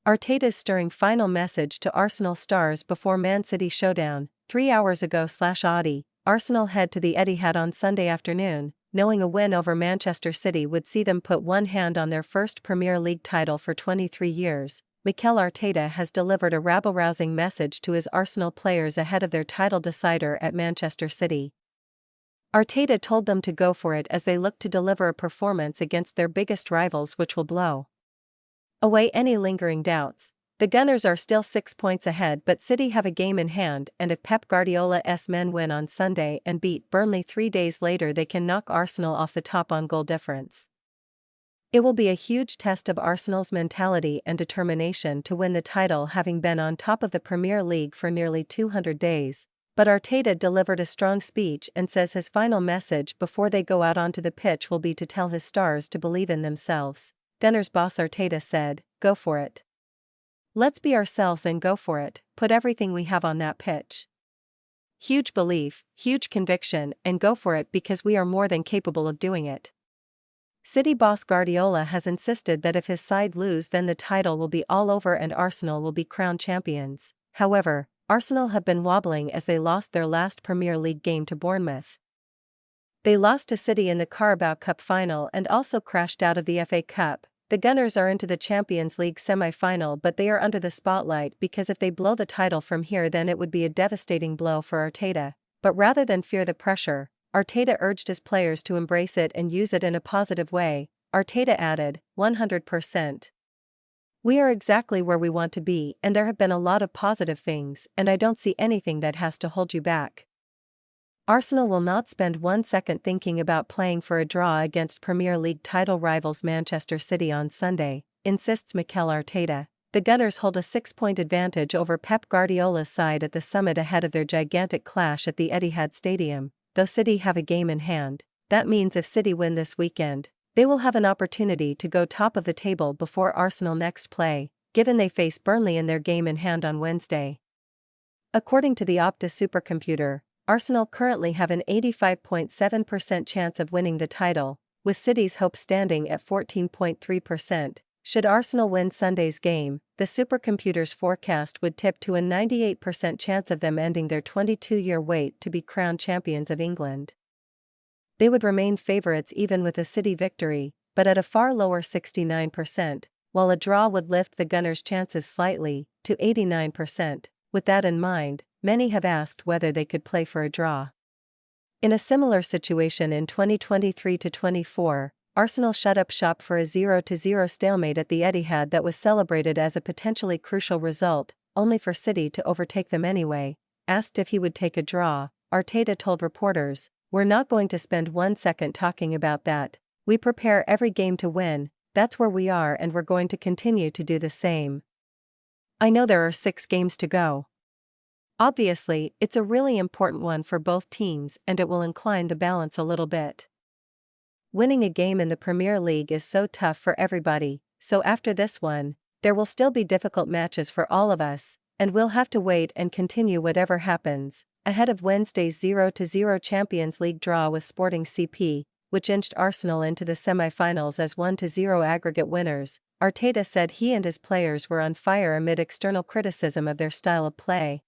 Arteta's stirring final message to Arsenal stars before Man City showdown. 3 hours ago /Audi, Arsenal head to the Etihad on Sunday afternoon, knowing a win over Manchester City would see them put one hand on their first Premier League title for 23 years. Mikel Arteta has delivered a rabble-rousing message to his Arsenal players ahead of their title decider at Manchester City. Arteta told them to go for it as they look to deliver a performance against their biggest rivals which will blow away any lingering doubts. The Gunners are still 6 points ahead, but City have a game in hand, and if Pep Guardiola's men win on Sunday and beat Burnley 3 days later, they can knock Arsenal off the top on goal difference. It will be a huge test of Arsenal's mentality and determination to win the title, having been on top of the Premier League for nearly 200 days. But Arteta delivered a strong speech and says his final message before they go out onto the pitch will be to tell his stars to believe in themselves. Gunners boss Arteta said, "Go for it. Let's be ourselves and go for it, put everything we have on that pitch. Huge belief, huge conviction, and go for it because we are more than capable of doing it." City boss Guardiola has insisted that if his side lose, then the title will be all over and Arsenal will be crowned champions. However, Arsenal have been wobbling as they lost their last Premier League game to Bournemouth. They lost to City in the Carabao Cup final and also crashed out of the FA Cup. The Gunners are into the Champions League semi-final, but they are under the spotlight because if they blow the title from here, then it would be a devastating blow for Arteta. But rather than fear the pressure, Arteta urged his players to embrace it and use it in a positive way. Arteta added, 100%. We are exactly where we want to be, and there have been a lot of positive things, and I don't see anything that has to hold you back. Arsenal will not spend 1 second thinking about playing for a draw against Premier League title rivals Manchester City on Sunday, insists Mikel Arteta. The Gunners hold a 6-point advantage over Pep Guardiola's side at the summit ahead of their gigantic clash at the Etihad Stadium. Though City have a game in hand, that means if City win this weekend, they will have an opportunity to go top of the table before Arsenal next play, given they face Burnley in their game in hand on Wednesday. According to the Opta supercomputer, Arsenal currently have an 85.7% chance of winning the title, with City's hope standing at 14.3%. Should Arsenal win Sunday's game, the supercomputer's forecast would tip to a 98% chance of them ending their 22-year wait to be crowned champions of England. They would remain favourites even with a City victory, but at a far lower 69%, while a draw would lift the Gunners' chances slightly, to 89%. With that in mind, many have asked whether they could play for a draw. In a similar situation in 2023-24, Arsenal shut up shop for a 0-0 stalemate at the Etihad that was celebrated as a potentially crucial result, only for City to overtake them anyway. Asked if he would take a draw, Arteta told reporters, "We're not going to spend 1 second talking about that. We prepare every game to win, that's where we are, and we're going to continue to do the same. I know there are 6 games to go. Obviously, it's a really important one for both teams and it will incline the balance a little bit. Winning a game in the Premier League is so tough for everybody, so after this one, there will still be difficult matches for all of us, and we'll have to wait and continue whatever happens." Ahead of Wednesday's 0-0 Champions League draw with Sporting CP, which inched Arsenal into the semi-finals as 1-0 aggregate winners, Arteta said he and his players were on fire amid external criticism of their style of play.